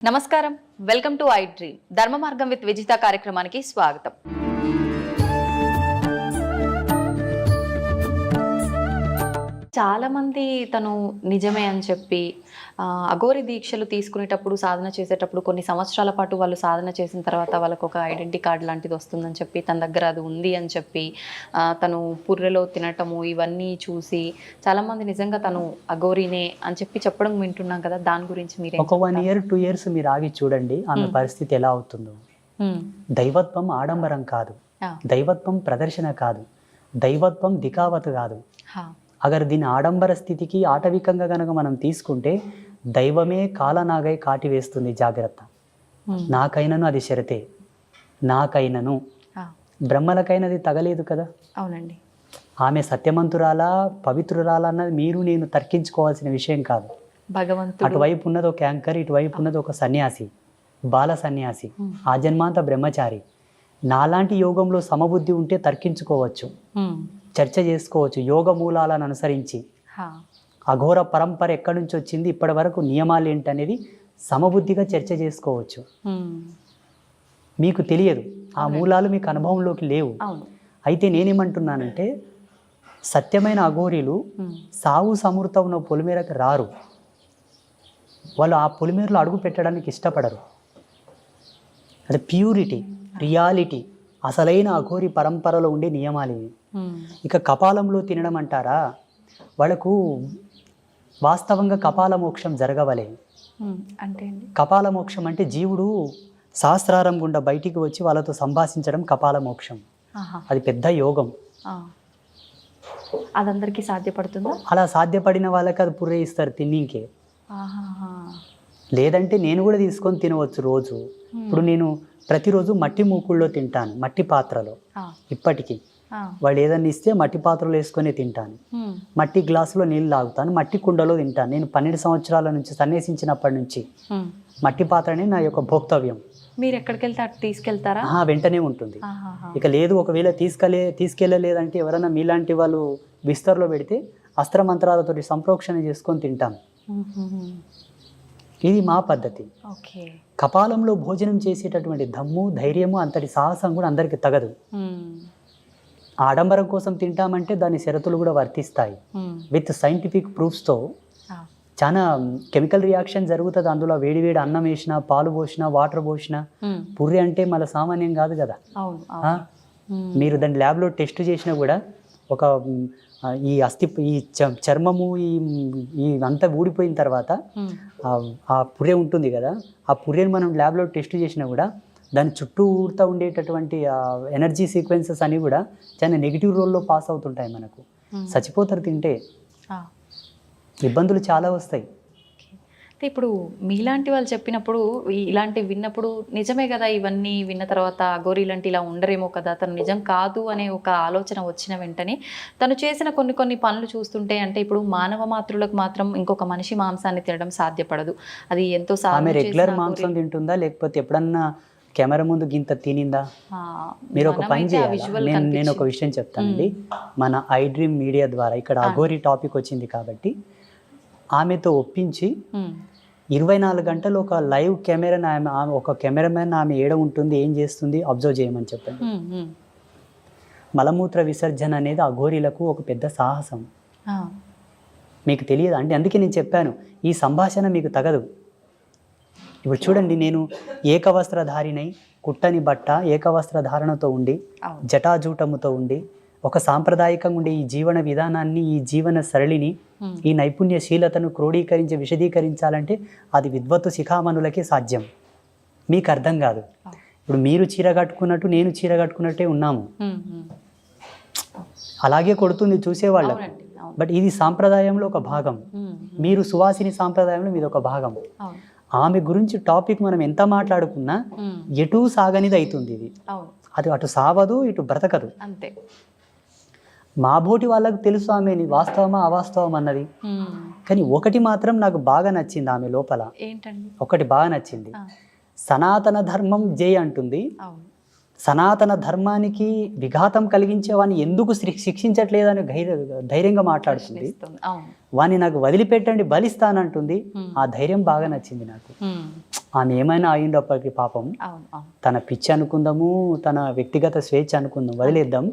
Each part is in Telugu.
నమస్కారం, వెల్కమ్ టు ఐ డ్రీమ్ ధర్మ మార్గం విత్ విజిత కార్యక్రమానికి స్వాగతం. చాలా మంది తను నిజమే అని చెప్పి అఘోరి దీక్షలు తీసుకునేటప్పుడు సాధన చేసేటప్పుడు కొన్ని సంవత్సరాల పాటు వాళ్ళు సాధన చేసిన తర్వాత వాళ్ళకు ఒక ఐడెంటిటీ కార్డు లాంటిది వస్తుందని చెప్పి తన దగ్గర అది ఉంది అని చెప్పి తను పుర్రెలో తినటము ఇవన్నీ చూసి చాలామంది నిజంగా తను అఘోరినే అని చెప్పి చెప్పడం వింటున్నాం కదా, దాని గురించి మీరు ఒక 1 year 2 years మీరు ఆగి చూడండి ఆమె పరిస్థితి ఎలా అవుతుందో. దైవత్వం ఆడంబరం కాదు, దైవత్వం ప్రదర్శన కాదు, దైవత్వం దికావత్ కాదు. అగర్ దీని ఆడంబర స్థితికి ఆటవికంగా కనుక మనం తీసుకుంటే దైవమే కాలనాగై కాటి వేస్తుంది. జాగ్రత్త. నాకైనను అది షరతే, నాకైనను బ్రహ్మలకైనది తగలేదు కదా. అవునండి. ఆమె సత్యమంతురాలా పవిత్రురాలా అన్నది మీరు నేను తర్కించుకోవాల్సిన విషయం కాదు. భగవంతుడు అటువైపు ఉన్నది ఒక యాంకర్, ఇటువైపు ఉన్నది ఒక సన్యాసి, బాల సన్యాసి, ఆజన్మాంత బ్రహ్మచారి. నాలాంటి యోగంలో సమబుద్ధి ఉంటే తర్కించుకోవచ్చు, చర్చ చేసుకోవచ్చు. యోగ మూలాలను అనుసరించి అఘోర పరంపర ఎక్కడి నుంచి వచ్చింది, ఇప్పటి వరకు నియమాలు ఏంటనేది సమబుద్ధిగా చర్చ చేసుకోవచ్చు. మీకు తెలియదు, ఆ మూలాలు మీకు అనుభవంలోకి లేవు. అయితే నేనేమంటున్నానంటే సత్యమైన అఘోరీలు సావు సమృత ఉన్న పొలిమేరకు రారు. వాళ్ళు ఆ పొలిమేరలో అడుగు పెట్టడానికి ఇష్టపడరు. అది ప్యూరిటీ, రియాలిటీ, అసలైన అఘోరి పరంపరలో ఉండే నియమాలు ఇవి. ఇక కపాలంలో తినడం అంటారా, వాళ్ళకు వాస్తవంగా కపాల మోక్షం జరగవలే. అంటే కపాల మోక్షం అంటే జీవుడు సహస్రారం గుండా బయటికి వచ్చి వాళ్ళతో సంభాషించడం కపాల మోక్షం. అది పెద్ద యోగం. అదందరికీ సాధ్యపడుతుందా? అలా సాధ్యపడిన వాళ్ళకి అది పుర్రే ఇస్తారు తిన్నింకే. లేదంటే నేను కూడా తీసుకొని తినవచ్చు రోజు. ఇప్పుడు నేను ప్రతిరోజు మట్టి మూకుళ్ళలో తింటాను, మట్టి పాత్రలో. ఇప్పటికీ వాళ్ళు ఏదన్నా ఇస్తే మట్టి పాత్రలో వేసుకొని తింటాను, మట్టి గ్లాసులో నీళ్ళు తాగుతాను, మట్టి కుండలో తింటాను. నేను 12 సంవత్సరాల నుంచి సన్నేసించినప్పటి నుంచి మట్టి పాత్రనే నా యొక్క భోక్తవ్యం. మీరు ఎక్కడికి వెళ్తే అటు తీసుకెళ్తారా? వెంటనే ఉంటుంది. ఇక లేదు ఒకవేళ తీసుకెళ్ళలేదంటే ఎవరైనా మీలాంటి వాళ్ళు విస్తర్లో పెడితే అస్త్రమంత్రాలతో సంప్రోక్షణ చేసుకొని తింటాను. ఇది మా పద్ధతి. కపాలంలో భోజనం చేసేటటువంటి దమ్ము, ధైర్యము, అంతటి సాహసం కూడా అందరికి తగదు. ఆడంబరం కోసం తింటామంటే దాని షరతులు కూడా వర్తిస్తాయి. విత్ సైంటిఫిక్ ప్రూఫ్స్తో చాలా కెమికల్ రియాక్షన్ జరుగుతుంది. అందులో వేడివేడి అన్నం వేసినా, పాలు పోసినా, వాటర్ పోసినా పుర్రి అంటే మళ్ళీ సామాన్యం కాదు కదా. మీరు దాన్ని ల్యాబ్లో టెస్ట్ చేసినా కూడా ఒక ఈ చర్మము ఈ అంతా ఊడిపోయిన తర్వాత ఆ పుర్రె ఉంటుంది కదా, ఆ పుర్రెని మనం ల్యాబ్లో టెస్ట్ చేసినా కూడా దాని చుట్టూ ఊరుతూ ఉండేటటువంటి ఎనర్జీ సీక్వెన్సెస్ అని కూడా చాలా నెగిటివ్ రోల్లో పాస్ అవుతుంటాయి. మనకు చచ్చిపోతారు తింటే, ఇబ్బందులు చాలా వస్తాయి. ఇప్పుడు మీలాంటి వాళ్ళు చెప్పినప్పుడు ఇలాంటివి విన్నప్పుడు నిజమే కదా, ఇవన్నీ విన్న తర్వాత అఘోరి ఇలాంటి ఇలా ఉండరేమో కదా, తను నిజం కాదు అనే ఒక ఆలోచన వచ్చిన వెంటనే తను చేసిన కొన్ని పనులు చూస్తుంటే, అంటే ఇప్పుడు మానవ మాతృలకు మాత్రం ఇంకొక మనిషి మాంసాన్ని తినడం సాధ్యపడదు. అది ఎంతో రెగ్యులర్ మాంసం తింటుందా, లేకపోతే ఎప్పుడన్నా కెమెరా ముందు గింత తినిందా? మీరు ఒక పని చేయాలి. నేను ఒక విషయం చెప్తానండి. మన ఐ డ్రీమ్ మీడియా ద్వారా ఇక్కడ అఘోరి టాపిక్ వచ్చింది కాబట్టి ఆమెతో ఒప్పించి 24 గంటలు ఒక లైవ్ కెమెరా, ఆమె ఒక కెమెరామెన్ ఆమె ఏడ ఉంటుంది, ఏం చేస్తుంది అబ్జర్వ్ చేయమని చెప్పాను. మలమూత్ర విసర్జన అనేది అఘోరీలకు ఒక పెద్ద సాహసం. మీకు తెలియదు అంటే, అందుకే నేను చెప్పాను ఈ సంభాషణ మీకు తగదు. ఇప్పుడు చూడండి, నేను ఏకవస్త్రధారినై, కుట్టని బట్ట, ఏకవస్త్రధారణతో ఉండి, జటాజూటముతో ఉండి, ఒక సాంప్రదాయకంగా ఉండే ఈ జీవన విధానాన్ని, ఈ జీవన సరళిని, ఈ నైపుణ్యశీలతను క్రోడీకరించి విశదీకరించాలంటే అది విద్వత్తు శిఖామణులకే సాధ్యం. మీకు అర్థం కాదు. ఇప్పుడు మీరు చీర కట్టుకున్నట్టు నేను చీర కట్టుకున్నట్టే ఉన్నాము, అలాగే కొడుతుంది చూసేవాళ్ళం. బట్ ఇది సాంప్రదాయంలో ఒక భాగం. మీరు సువాసిని సాంప్రదాయంలో మీది ఒక భాగం. ఆమె గురించి టాపిక్ మనం ఎంత మాట్లాడుకున్నా ఎటు సాగనిది అవుతుంది. ఇది అది అటు సావదు, ఇటు బ్రతకదు. అంతే. మా బోటి వాళ్ళకు తెలుసు ఆమెని వాస్తవమా అవాస్తవం అన్నది. కానీ ఒకటి మాత్రం నాకు బాగా నచ్చింది ఆమె లోపల. ఒకటి బాగా నచ్చింది, సనాతన ధర్మం జై అంటుంది. సనాతన ధర్మానికి విఘాతం కలిగించే వాడిని ఎందుకు శిక్షించట్లేదని ధైర్యంగా మాట్లాడుతుంది. వాణ్ణి నాకు వదిలిపెట్టండి బలిస్తానంటుంది. ఆ ధైర్యం బాగా నచ్చింది నాకు. ఆమె ఏమైనా అయ్యిండప్పటికి పాపం, అవును అవును తన పిచ్చి అనుకుందాము, తన వ్యక్తిగత స్వేచ్ఛ అనుకుందాం, వదిలేద్దాం.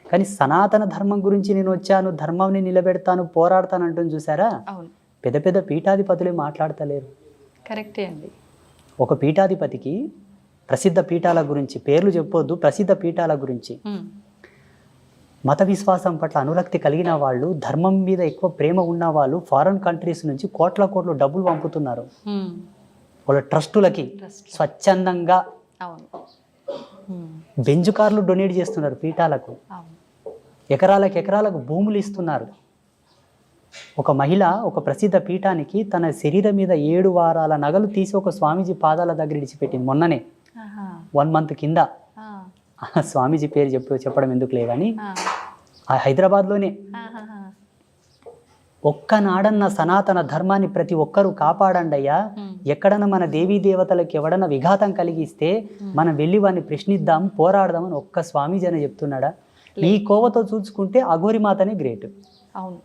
కానీ సనాతన ధర్మం గురించి నేను వచ్చాను, ధర్మాన్ని నిలబెడతాను, పోరాడతాను అంటుంది చూసారా, అవును పెద్ద పెద్ద పీఠాధిపతులే మాట్లాడతలేరు. కరెక్టే అండి. ఒక పీఠాధిపతికి ప్రసిద్ధ పీఠాల గురించి, పేర్లు చెప్పొద్దు, ప్రసిద్ధ పీఠాల గురించి, మత విశ్వాసం పట్ల అనురక్తి కలిగిన వాళ్ళు, ధర్మం మీద ఎక్కువ ప్రేమ ఉన్న వాళ్ళు ఫారెన్ కంట్రీస్ నుంచి కోట్ల కోట్లు డబ్బులు పంపుతున్నారు వాళ్ళ ట్రస్టులకి. స్వచ్ఛందంగా అవును బెంజ్ కార్లు డొనేట్ చేస్తున్నారు పీఠాలకు, అవును ఎకరాలకు భూములు ఇస్తున్నారు. ఒక మహిళ ఒక ప్రసిద్ధ పీఠానికి తన శరీరం మీద 7 వారాల నగలు తీసి ఒక స్వామీజీ పాదాల దగ్గర ఇడిచిపెట్టింది మొన్ననే, 1 month కింద. ఆ స్వామీజీ పేరు చెప్పడం ఎందుకులే కానీ హైదరాబాద్లోనే. ఒక్కనాడన్న సనాతన ధర్మాన్ని ప్రతి ఒక్కరూ కాపాడండి అయ్యా, ఎక్కడన్నా మన దేవీ దేవతలకు ఎవడన్నా విఘాతం కలిగిస్తే మనం వెళ్ళి వాడిని ప్రశ్నిద్దాం, పోరాడదామని ఒక్క స్వామీజీ అని చెప్తున్నాడా? ఈ కోవతో చూసుకుంటే అఘోరి మాతనే గ్రేట్. అవును,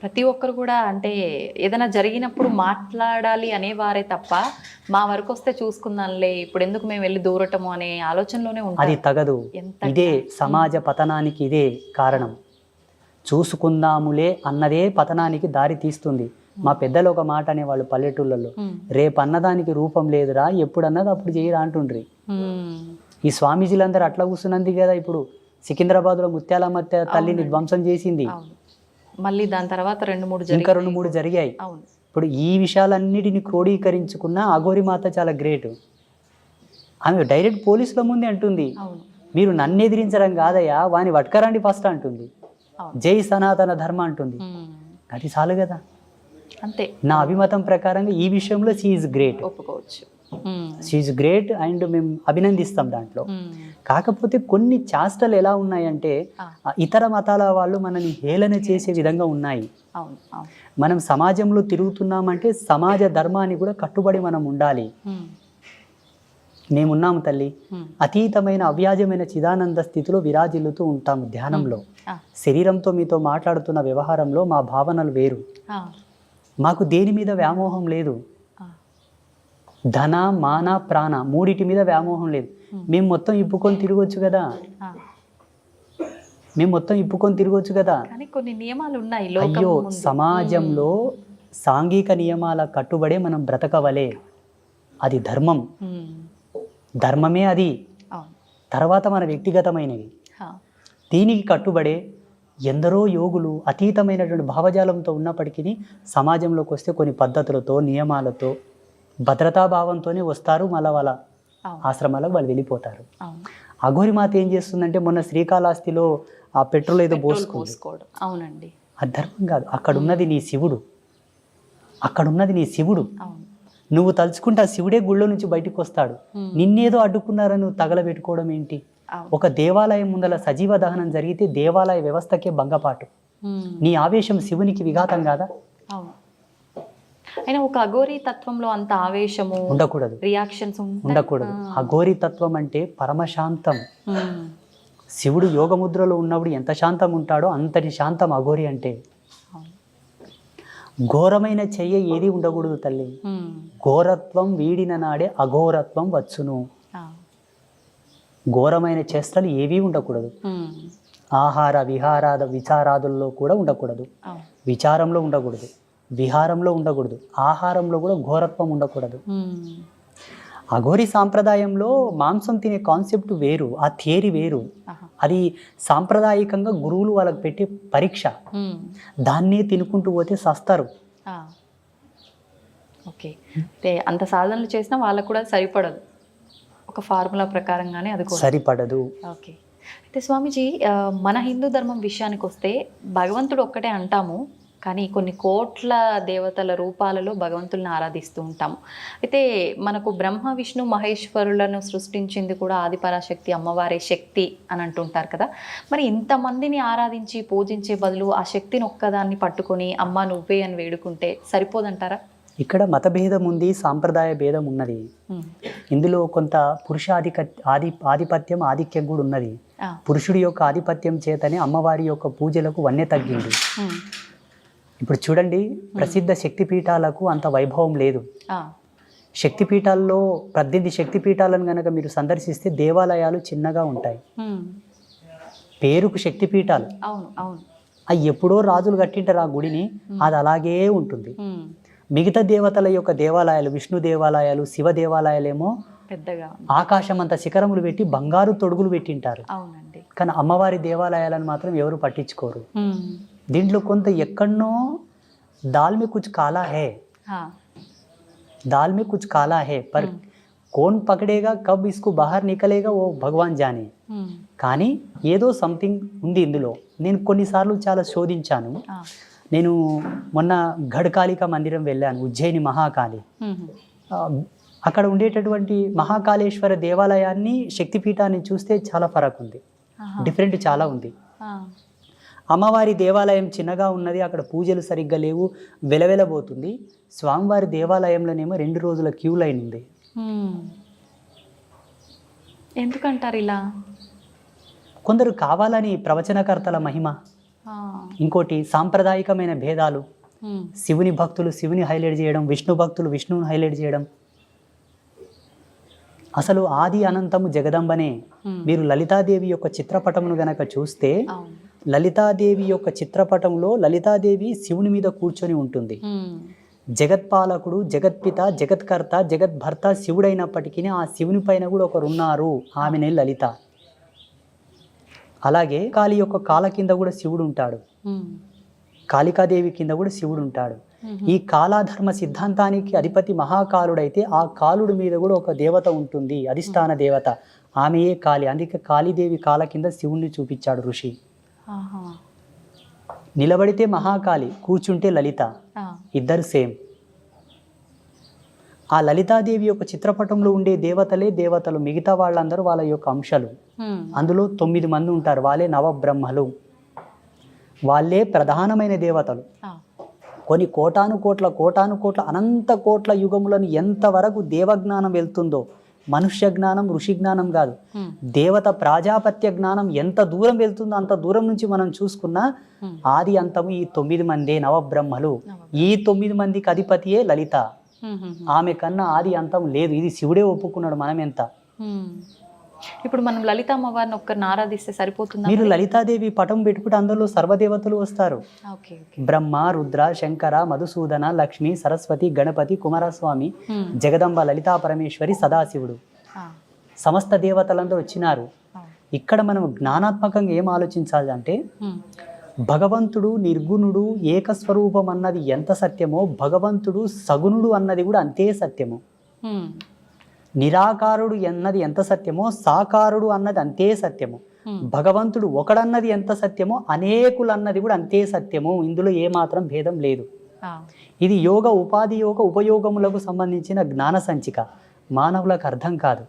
ప్రతి ఒక్కరు కూడా అంటే ఏదైనా జరిగినప్పుడు మాట్లాడాలి అనేవారే తప్ప మా వరకు వస్తే చూసుకుందాంలే, ఇప్పుడు ఎందుకు మేము వెళ్ళి దూరటము అనే ఆలోచనలోనే ఉంటారు. అది తగదు. ఇదే సమాజ పతనానికి ఇదే కారణం. చూసుకుందాములే అన్నదే పతనానికి దారి తీస్తుంది. మా పెద్దలు ఒక మాట అనేవాళ్ళు పల్లెటూళ్ళలో, రేపు అన్నదానికి రూపం లేదురా, ఎప్పుడు అన్నది అప్పుడు చేయరా అంటుండ్రి. ఈ స్వామీజీలందరూ అట్లా కూర్చున్నది కదా. ఇప్పుడు సికింద్రాబాద్లో ముత్యాలమ్మ తల్లిని ధ్వంసం చేసింది, మళ్ళీ దాని తర్వాత ఇంకా 2-3 జరిగాయి. ఇప్పుడు ఈ విషయాలన్నిటిని క్రోడీకరించుకున్న అఘోరి మాత చాలా గ్రేట్. ఆమె డైరెక్ట్ పోలీసుల ముందే అంటుంది, మీరు నన్ను ఎదిరించడం కాదయ్యా, వాని వట్కరండి ఫస్ట్ అంటుంది, జై సనాతన ధర్మ అంటుంది. అది చాలు కదా. అంతే. నా అభిమతం ప్రకారంగా ఈ విషయంలో షీ ఈజ్ గ్రేట్, ఒప్పుకోవచ్చు. షీ ఈజ్ గ్రేట్ అండ్ మేము అభినందిస్తాం దాంట్లో. కాకపోతే కొన్ని చేష్టలు ఎలా ఉన్నాయంటే ఇతర మతాల వాళ్ళు మనని హేళన చేసే విధంగా ఉన్నాయి. మనం సమాజంలో తిరుగుతున్నామంటే సమాజ ధర్మాన్ని కూడా కట్టుబడి మనం ఉండాలి. మేమున్నాము తల్లి, అతీతమైన అవ్యాజమైన చిదానంద స్థితిలో విరాజిల్లుతూ ఉంటాము ధ్యానంలో. శరీరంతో మీతో మాట్లాడుతున్న వ్యవహారంలో మా భావనలు వేరు. మాకు దేని మీద వ్యామోహం లేదు. ధన మాన ప్రాణ మూడిటి మీద వ్యామోహం లేదు. మేము మొత్తం ఇప్పుకొని తిరగొచ్చు కదా, కొన్ని నియమాలు ఉన్నాయి. అయ్యో, సమాజంలో సాంఘిక నియమాల కట్టుబడే మనం బ్రతకవలే. అది ధర్మం, ధర్మమే అది. తర్వాత మన వ్యక్తిగతమైనవి. దీనికి కట్టుబడే ఎందరో యోగులు అతీతమైనటువంటి భావజాలంతో ఉన్నప్పటికీ సమాజంలోకి వస్తే కొన్ని పద్ధతులతో నియమాలతో భద్రతాభావంతోనే వస్తారు. మళ్ళీ వాళ్ళ ఆశ్రమాలకు వాళ్ళు వెళ్ళిపోతారు. అఘోరి మాత ఏం చేస్తుందంటే మొన్న శ్రీకాళహస్తిలో ఆ పెట్రోల్ ఏదో పోసుకోవడం. అవునండి, అది ధర్మం కాదు. అక్కడున్నది నీ శివుడు. నువ్వు తలుచుకుంటే ఆ శివుడే గుళ్ళో నుంచి బయటకు వస్తాడు. నిన్నేదో అడ్డుకున్నారని నువ్వు తగలబెట్టుకోవడం ఏంటి? ఒక దేవాలయం ముందల సజీవ దహనం జరిగితే దేవాలయ వ్యవస్థకే భంగపాటు. నీ ఆవేశం శివునికి విఘాతం కాదా? అయినా ఒక అఘోరి తత్వంలో అంత ఆవేశము ఉండకూడదు, రియాక్షన్స్ ఉండకూడదు. అఘోరి తత్వం అంటే పరమశాంతం. శివుడు యోగముద్రలో ఉన్నప్పుడు ఎంత శాంతం ఉంటాడో అంతటి శాంతం అఘోరి అంటే. ఘోరమైన చెయ్య ఏది ఉండకూడదు తల్లి. ఘోరత్వం వీడిన నాడే అఘోరత్వం వచ్చును. ఘోరమైన చేష్టలు ఏవీ ఉండకూడదు. ఆహార విహారాద విచారాదుల్లో కూడా ఉండకూడదు. విచారంలో ఉండకూడదు, విహారంలో ఉండకూడదు, ఆహారంలో కూడా ఘోరత్వం ఉండకూడదు. అఘోరి సాంప్రదాయంలో మాంసం తినే కాన్సెప్ట్ వేరు, ఆ థియరీ వేరు. అది సాంప్రదాయకంగా గురువులు వాళ్ళకి పెట్టే పరీక్ష. దాన్నే తినుకుంటూ పోతే సస్తారు. ఓకే, అంటే అంత సాధనలు చేసినా వాళ్ళకు కూడా సరిపడదు. ఒక ఫార్ములా ప్రకారంగానే అది సరిపడదు. ఓకే, అయితే స్వామీజీ మన హిందూ ధర్మం విషయానికి వస్తే భగవంతుడు ఒక్కటే అంటాము, కానీ కొన్ని కోట్ల దేవతల రూపాలలో భగవంతుల్ని ఆరాధిస్తూ ఉంటాము. అయితే మనకు బ్రహ్మ విష్ణు మహేశ్వరులను సృష్టించింది కూడా ఆదిపరాశక్తి అమ్మవారే శక్తి అని అంటుంటారు కదా. మరి ఇంతమందిని ఆరాధించి పూజించే బదులు ఆ శక్తిని ఒక్కదాన్ని పట్టుకొని అమ్మ నువ్వే అని వేడుకుంటే సరిపోదంటారా? ఇక్కడ మత భేదం ఉంది, సాంప్రదాయ భేదం ఉన్నది. ఇందులో కొంత పురుష ఆధిపత్యం ఆధిక్యం కూడా ఉన్నది. పురుషుడి యొక్క ఆధిపత్యం చేతనే అమ్మవారి యొక్క పూజలకు వన్నె తగ్గింది. ఇప్పుడు చూడండి, ప్రసిద్ధ శక్తిపీఠాలకు అంత వైభవం లేదు. శక్తిపీఠాల్లో 18 శక్తిపీఠాలను కనుక మీరు సందర్శిస్తే దేవాలయాలు చిన్నగా ఉంటాయి. పేరుకు శక్తిపీఠాలు, అవును అవును, అవి ఎప్పుడో రాజులు కట్టింటారు ఆ గుడిని, అది అలాగే ఉంటుంది. మిగతా దేవతల యొక్క దేవాలయాలు, విష్ణు దేవాలయాలు, శివ దేవాలయాలేమో పెద్దగా ఆకాశం అంత శిఖరములు పెట్టి బంగారు తొడుగులు పెట్టింటారు. అవునండి. కానీ అమ్మవారి దేవాలయాలను మాత్రం ఎవరు పట్టించుకోరు. దీంట్లో కొంత ఎక్కడనో దాల్ మే కుచ్ కాలా హే, दाल में कुछ काला है पर कौन पकड़ेगा कब इसको बाहर निकलेगा वो भगवान जाने. కానీ ఏదో సంథింగ్ ఉంది ఇందులో. నేను కొన్నిసార్లు చాలా శోధించాను. నేను మొన్న గఢకాళిక మందిరం వెళ్ళాను, ఉజ్జయిని మహాకాళి. అక్కడ ఉండేటటువంటి మహాకాళేశ్వర దేవాలయాన్ని శక్తిపీఠాన్ని చూస్తే చాలా ఫరక్ ఉంది, డిఫరెంట్ చాలా ఉంది. అమ్మవారి దేవాలయం చిన్నగా ఉన్నది, అక్కడ పూజలు సరిగ్గా లేవు, వెలవెలబోతుంది. స్వామివారి దేవాలయంలోనేమో 2 రోజుల క్యూ లైన్ ఉంది. ఎందుకంటారు ఇలా? కొందరు కావాలని ప్రవచనకర్తల మహిమ, ఇంకోటి సాంప్రదాయికమైన భేదాలు. శివుని భక్తులు శివుని హైలైట్ చేయడం, విష్ణు భక్తులు విష్ణువుని హైలైట్ చేయడం. అసలు ఆది అనంతము జగదంబనే. మీరు లలితాదేవి యొక్క చిత్రపటమును గనక చూస్తే, లలితాదేవి యొక్క చిత్రపటంలో లలితాదేవి శివుని మీద కూర్చొని ఉంటుంది. జగత్పాలకుడు, జగత్పిత, జగత్కర్త, జగద్భర్త శివుడైనప్పటికీ ఆ శివుని పైన కూడా ఒకరు ఉన్నారు, ఆమెనే లలిత. అలాగే కాళీ యొక్క కాల కింద కూడా శివుడు ఉంటాడు, కాళికాదేవి కింద కూడా శివుడు ఉంటాడు. ఈ కాలాధర్మ సిద్ధాంతానికి అధిపతి మహాకాలుడైతే ఆ కాలుడి మీద కూడా ఒక దేవత ఉంటుంది, అధిష్టాన దేవత, ఆమెయే కాళి. అందుకే కాళీదేవి కాల కింద శివుణ్ణి చూపించాడు ఋషి. నిలబడితే మహాకాళి, కూర్చుంటే లలిత, ఇద్దరు సేమ్. ఆ లలితాదేవి యొక్క చిత్రపటంలో ఉండే దేవతలే దేవతలు, మిగతా వాళ్ళందరూ వాళ్ళ యొక్క అంశాలు. అందులో 9 మంది ఉంటారు, వాళ్ళే నవబ్రహ్మలు, వాళ్ళే ప్రధానమైన దేవతలు. కొన్ని కోటాను కోట్ల అనంత కోట్ల యుగములను ఎంతవరకు దేవజ్ఞానం వెళ్తుందో, మనుష్య జ్ఞానం ఋషి జ్ఞానం కాదు, దేవత ప్రాజాపత్య జ్ఞానం ఎంత దూరం వెళ్తుందో అంత దూరం నుంచి మనం చూసుకున్నా ఆది అంతము ఈ 9 మందే నవబ్రహ్మలు. ఈ 9 మందికి అధిపతియే లలిత. ఆమె కన్నా ఆది అంతం లేదు, ఇది శివుడే ఒప్పుకున్నాడు. మనం ఎంత? ఇప్పుడు మనం లలిత అమ్మవారిని ఒక్కరిని ఆరాధిస్తే సరిపోతుందా? మీరు లలితాదేవి పటం పెట్టుకుంటే అందులో సర్వదేవతలు వస్తారు. బ్రహ్మ, రుద్ర, శంకర, మధుసూదన, లక్ష్మి, సరస్వతి, గణపతి, కుమారస్వామి, జగదంబ, లలితా పరమేశ్వరి, సదాశివుడు, సమస్త దేవతలందరూ వచ్చినారు. ఇక్కడ మనం జ్ఞానాత్మకంగా ఏం ఆలోచించాలి అంటే, భగవంతుడు నిర్గుణుడు ఏకస్వరూపం అన్నది ఎంత సత్యమో, భగవంతుడు సగుణుడు అన్నది కూడా అంతే సత్యము. నిరాకారుడు అన్నది ఎంత సత్యమో, సాకారుడు అన్నది అంతే సత్యము. భగవంతుడు ఒకడన్నది ఎంత సత్యమో, అనేకులు అన్నది కూడా అంతే సత్యము. ఇందులో ఏమాత్రం భేదం లేదు. ఇది యోగ ఉపాధి యోగ ఉపయోగములకు సంబంధించిన జ్ఞాన సంచిక, మానవులకు అర్థం కాదు.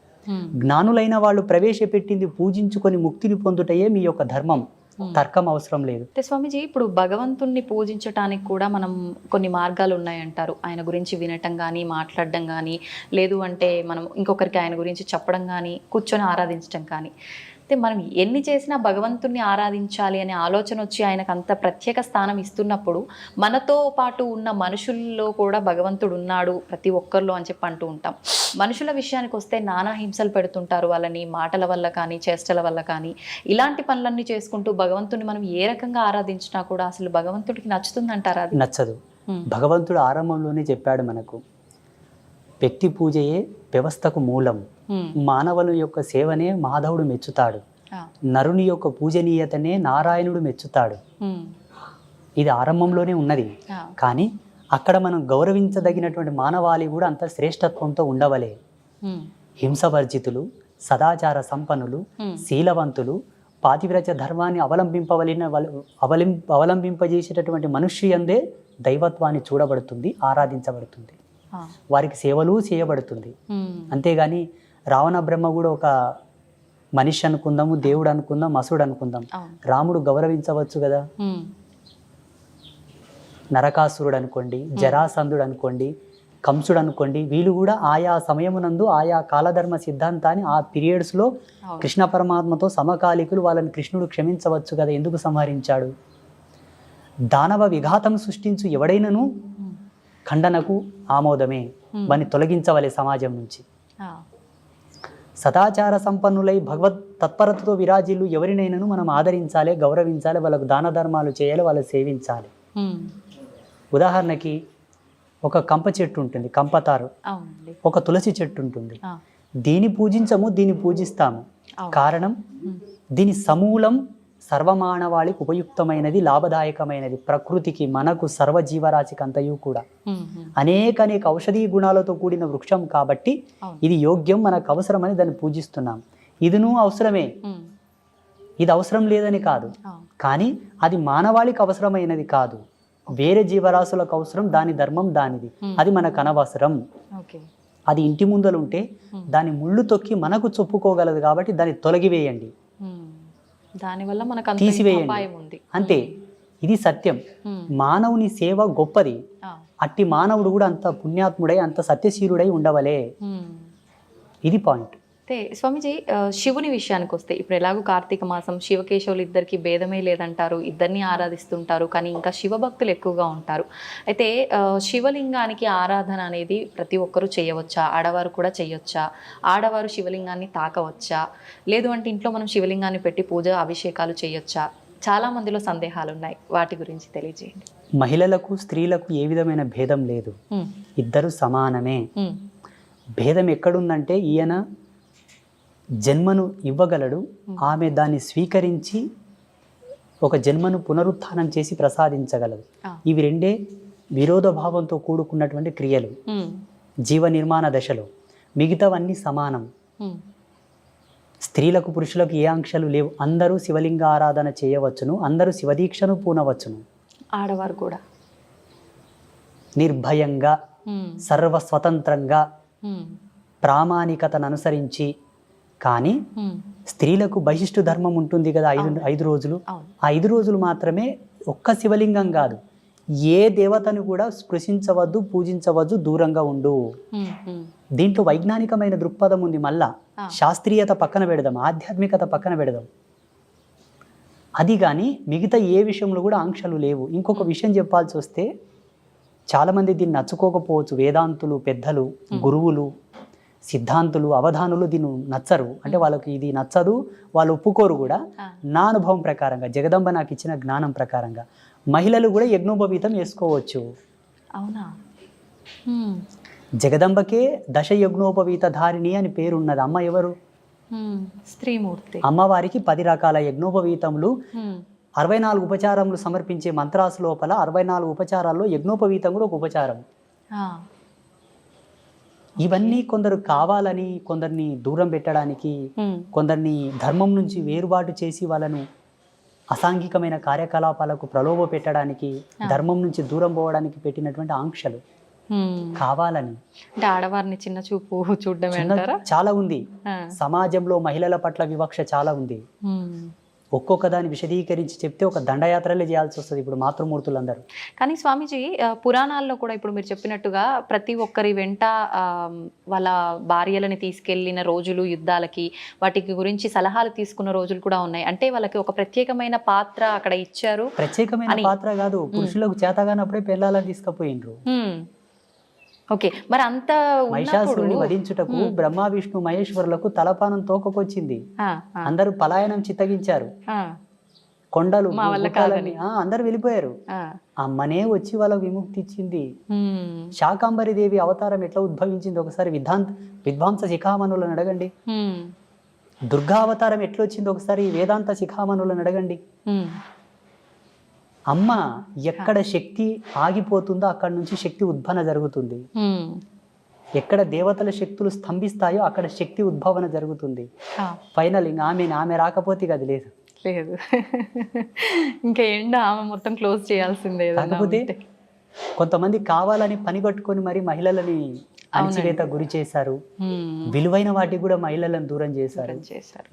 జ్ఞానులైన వాళ్ళు ప్రవేశపెట్టింది పూజించుకొని ముక్తిని పొందుటయే మీ యొక్క ధర్మం, తర్కం అవసరం లేదు. స్వామీజీ, ఇప్పుడు భగవంతుణ్ణి పూజించటానికి కూడా మనం కొన్ని మార్గాలు ఉన్నాయంటారు. ఆయన గురించి వినటం కానీ, మాట్లాడడం కానీ, లేదు అంటే మనం ఇంకొకరికి ఆయన గురించి చెప్పడం కానీ, కూర్చొని ఆరాధించడం కానీ. అయితే మనం ఎన్ని చేసినా భగవంతుణ్ణి ఆరాధించాలి అనే ఆలోచన వచ్చి ఆయనకు అంత ప్రత్యేక స్థానం ఇస్తున్నప్పుడు, మనతో పాటు ఉన్న మనుషుల్లో కూడా భగవంతుడు ఉన్నాడు ప్రతి ఒక్కరిలో అని చెప్పి అంటూ ఉంటాం. మనుషుల విషయానికి వస్తే నానా హింసలు పెడుతుంటారు వాళ్ళని, మాటల వల్ల కానీ, చేష్టల వల్ల కానీ. ఇలాంటి పనులన్నీ చేసుకుంటూ భగవంతుని మనం ఏ రకంగా ఆరాధించినా కూడా అసలు భగవంతుడికి నచ్చుతుందంటారా? అది నచ్చదు. భగవంతుడు ఆరంభంలోనే చెప్పాడు మనకు, వ్యక్తి పూజయే వ్యవస్థకు మూలం, మానవుల యొక్క సేవనే మాధవుడు మెచ్చుతాడు, నరుని యొక్క పూజనీయతనే నారాయణుడు మెచ్చుతాడు. ఇది ఆరంభంలోనే ఉన్నది. కానీ అక్కడ మనం గౌరవించదగినటువంటి మానవాళి కూడా అంత శ్రేష్టత్వంతో ఉండవలే. హింసవర్జితులు, సదాచార సంపన్నులు, శీలవంతులు, పాతివ్రత్య ధర్మాన్ని అవలంబింపజేసేటటువంటి మనుష్యందే దైవత్వాన్ని చూడబడుతుంది, ఆరాధించబడుతుంది, వారికి సేవలు చేయబడుతుంది. అంతేగాని రావణ బ్రహ్మ కూడా ఒక మనిషి అనుకుందాము, దేవుడు అనుకుందాం, అసుడు అనుకుందాం, రాముడు గౌరవించవచ్చు కదా. నరకాసురుడు అనుకోండి, జరాసంధుడు అనుకోండి, కంసుడు అనుకోండి, వీళ్ళు కూడా ఆయా సమయమునందు ఆయా కాలధర్మ సిద్ధాంతాన్ని ఆ పీరియడ్స్లో కృష్ణ పరమాత్మతో సమకాలికులు, వాళ్ళని కృష్ణుడు క్షమించవచ్చు కదా, ఎందుకు సంహరించాడు? దానవ విఘాతం సృష్టించు ఎవడైనను ఖండనకు ఆమోదమే, వారిని తొలగించవలే సమాజం నుంచి. ఆ. సదాచార సంపన్నులై భగవత్ తత్పరతతో విరాజిల్లు ఎవరినైనాను మనం ఆదరించాలి, గౌరవించాలి, వాళ్ళకు దాన ధర్మాలు చేయాలి, వాళ్ళని సేవించాలి. ఉదాహరణకి ఒక కంప చెట్టు ఉంటుంది, కంపతారు, అవునండి. ఒక తులసి చెట్టు ఉంటుంది. ఆ. దీన్ని పూజించము, దీన్ని పూజిస్తాము. అవును. కారణం దీని సమూలం సర్వమానవాళికి ఉపయుక్తమైనది, లాభదాయకమైనది, ప్రకృతికి, మనకు, సర్వజీవరాశికి అంతయు కూడా అనేక ఔషధీ గుణాలతో కూడిన వృక్షం కాబట్టి అవును. ఇది యోగ్యం, మనకు అవసరమని దాన్ని పూజిస్తున్నాం. ఇదిను అవసరమే, ఇది అవసరం లేదని కాదు, కానీ అది మానవాళికి అవసరమైనది కాదు, వేరే జీవరాశులకు అవసరం, దాని ధర్మం దానిది, అది మనకు అనవసరం. అది ఇంటి ముందలుంటే దాని ముళ్ళు తొక్కి మనకు చెప్పుకోగలదు కాబట్టి దాన్ని తొలగివేయండి, దానివల్ల మనకు తీసివేయండి, అంతే. ఇది సత్యం. మానవుని సేవ గొప్పది, అట్టి మానవుడు కూడా అంత పుణ్యాత్ముడై అంత సత్యశీలుడై ఉండవలే. ఇది పాయింట్. అయితే స్వామిజీ, శివుని విషయానికి వస్తే ఇప్పుడు ఎలాగో కార్తీక మాసం, శివకేశవులు ఇద్దరికి భేదమే లేదంటారు, ఇద్దరిని ఆరాధిస్తుంటారు, కానీ ఇంకా శివభక్తులు ఎక్కువగా ఉంటారు. అయితే శివలింగానికి ఆరాధన అనేది ప్రతి ఒక్కరూ చేయవచ్చా? ఆడవారు కూడా చేయొచ్చా? ఆడవారు శివలింగాన్ని తాకవచ్చా? లేదు అంటే ఇంట్లో మనం శివలింగాన్ని పెట్టి పూజ అభిషేకాలు చేయొచ్చా? చాలా మందిలో సందేహాలు ఉన్నాయి, వాటి గురించి తెలియజేయండి. మహిళలకు స్త్రీలకు ఏ విధమైన భేదం లేదు, ఇద్దరు సమానమే. భేదం ఎక్కడుందంటే ఈయన జన్మను ఇవ్వగలడు, ఆమె దాన్ని స్వీకరించి ఒక జన్మను పునరుత్థానం చేసి ప్రసాదించగలదు. ఇవి రెండే విరోధభావంతో కూడుకున్నటువంటి క్రియలు జీవ నిర్మాణ దశలో. మిగతావన్నీ సమానం. స్త్రీలకు పురుషులకు ఏ ఆంక్షలు లేవు, అందరూ శివలింగ ఆరాధన చేయవచ్చును, అందరూ శివదీక్షను పూనవచ్చును. ఆడవారు కూడా నిర్భయంగా, సర్వస్వతంత్రంగా, ప్రామాణికతను అనుసరించి. కానీ స్త్రీలకు బహిష్టు ధర్మం ఉంటుంది కదా, 5 రోజులు. ఆ 5 రోజులు మాత్రమే ఒక్క శివలింగం కాదు, ఏ దేవతను కూడా స్పృశించవద్దు, పూజించవద్దు, దూరంగా ఉండు. దీంట్లో వైజ్ఞానికమైన దృక్పథం ఉంది. మళ్ళా శాస్త్రీయత పక్కన పెడదాం, ఆధ్యాత్మికత పక్కన పెడదాం. అది కానీ మిగతా ఏ విషయంలో కూడా ఆంక్షలు లేవు. ఇంకొక విషయం చెప్పాల్సి వస్తే, చాలామంది దీన్ని నచ్చుకోకపోవచ్చు. వేదాంతులు, పెద్దలు, గురువులు, సిద్ధాంతులు, అవధానులు దీన్ని నచ్చరు. అంటే వాళ్ళకి ఇది నచ్చదు, వాళ్ళు ఒప్పుకోరు కూడా. నా అనుభవం ప్రకారంగా, జగదంబ నాకు ఇచ్చిన జ్ఞానం ప్రకారంగా, మహిళలు కూడా యజ్ఞోపవీతం వేసుకోవచ్చు. అవునా? జగదంబకే దశ యజ్ఞోపవీత ధారిణి అని పేరున్నది. అమ్మ ఎవరు? స్త్రీమూర్తి. అమ్మవారికి 10 రకాల యజ్ఞోపవీతములు, 64 ఉపచారములు సమర్పించే మంత్రాసు లోపల 64 ఉపచారాల్లో యజ్ఞోపవీతం కూడా ఒక ఉపచారం. ఇవన్నీ కొందరు కావాలని, కొందరిని దూరం పెట్టడానికి, కొందరిని ధర్మం నుంచి వేరుబాటు చేసి వాళ్ళను అసాంఘికమైన కార్యకలాపాలకు ప్రలోభ పెట్టడానికి, ధర్మం నుంచి దూరం పోవడానికి పెట్టినటువంటి ఆంక్షలు. కావాలని అంటే ఆడవారిని చిన్న చూపు చూడడం చాలా ఉంది. సమాజంలో మహిళల పట్ల వివక్ష చాలా ఉంది. ఒక్కొక్క దాన్ని విశదీకరించి చెప్తే ఒక దండయాత్రలే చేయాల్సి వస్తుంది ఇప్పుడు మాతృమూర్తులందరూ. కానీ స్వామీజీ, పురాణాల్లో కూడా ఇప్పుడు మీరు చెప్పినట్టుగా ప్రతి ఒక్కరి వెంట వాళ్ళ భార్యలని తీసుకెళ్లిన రోజులు, యుద్ధాలకి వాటికి గురించి సలహాలు తీసుకున్న రోజులు కూడా ఉన్నాయి. అంటే వాళ్ళకి ఒక ప్రత్యేకమైన పాత్ర అక్కడ ఇచ్చారు. ప్రత్యేకమైన పాత్ర కాదు, పురుషులకు చేతగానప్పుడే పెళ్ళాలని తీసుకుపోయిండ్రు. ఓకే, మరి అంత మహిషాసురుని వధించుటకు బ్రహ్మ విష్ణు మహేశ్వరులకు తలపానం తోకకొచ్చింది. అందరూ పలాయనం చిత్తగించారు, కొండలు అందరు వెళ్ళిపోయారు. అమ్మనే వచ్చి వాళ్ళకు విముక్తి ఇచ్చింది. శాకాంబరి దేవి అవతారం ఎట్లా ఉద్భవించింది ఒకసారి విద్వాంస శిఖామణులను అడగండి. దుర్గా అవతారం ఎట్లా వచ్చింది ఒకసారి వేదాంత శిఖామణులను అడగండి. అమ్మ ఎక్కడ శక్తి ఆగిపోతుందో అక్కడ నుంచి శక్తి ఉద్భవన జరుగుతుంది. ఎక్కడ దేవతల శక్తులు స్తంభిస్తాయో అక్కడ శక్తి ఉద్భవన జరుగుతుంది. ఫైనల్ ఇంకా ఆమె రాకపోతే అది లేదు లేదు ఇంకా ఎండ ఆమె మొత్తం క్లోజ్ చేయాల్సిందే. కాకపోతే కొంతమంది కావాలని పని కట్టుకొని మరి మహిళలని అణచివేత గురి చేశారు. విలువైన వాటికి కూడా మహిళలను దూరం చేశారు.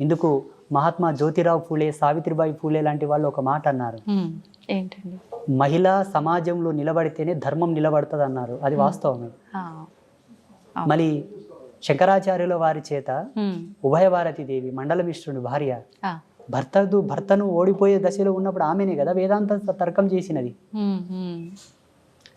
ఇందుకు మహాత్మా జ్యోతిరావు ఫూలే, సావిత్రిబాయి ఫూలే లాంటి వాళ్ళు ఒక మాట అన్నారు. ఏంటండి? మహిళ సమాజంలో నిలబడితేనే ధర్మం నిలబడుతుంది అన్నారు. అది వాస్తవమే. మళ్ళీ శంకరాచార్యుల వారి చేత ఉభయభారతి దేవి మండలమిశ్రుని భార్య భర్తను ఓడిపోయే దశలో ఉన్నప్పుడు ఆమెనే కదా వేదాంత తర్కం చేసినది.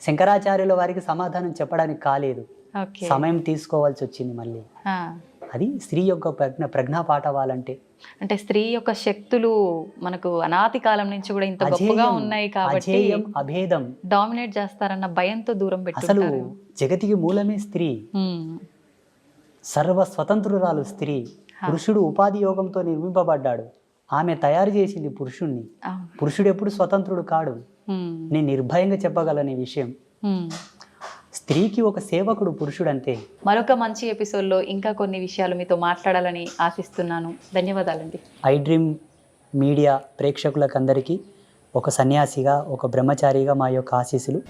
శంకరాచార్యుల వారికి సమాధానం చెప్పడానికి కాలేదు, ఓకే. సమయం తీసుకోవాల్సి వచ్చింది మళ్ళీ. ఆ. అది స్త్రీ యొక్క ప్రజ్ఞా పాఠవాలంటే. అంటే స్త్రీ యొక్క శక్తులు మనకు అనాది కాలం నుంచి కూడా ఇంత గొప్పగా అజేయం, ఉన్నాయి కాబట్టి అజేయం, అభేదం. డామినేట్ చేస్తారన్న భయంతో దూరం అసలు పెట్టుకుంటారు. జగతికి మూలమే స్త్రీ, సర్వ స్వతంత్రురాలు స్త్రీ. పురుషుడు ఉపాధి యోగంతో నిర్మింపబడ్డాడు, ఆమె తయారు చేసింది పురుషుణ్ణి. పురుషుడు ఎప్పుడు స్వతంత్రుడు కాడు. నేను నిర్భయంగా చెప్పగలను ఈ విషయం. స్త్రీకి ఒక సేవకుడు పురుషుడు అంతే. మరొక మంచి ఎపిసోడ్లో ఇంకా కొన్ని విషయాలు మీతో మాట్లాడాలని ఆశిస్తున్నాను. ధన్యవాదాలండి. ఐ డ్రీమ్ మీడియా ప్రేక్షకులకందరికీ ఒక సన్యాసిగా, ఒక బ్రహ్మచారిగా మా యొక్క ఆశీస్సులు.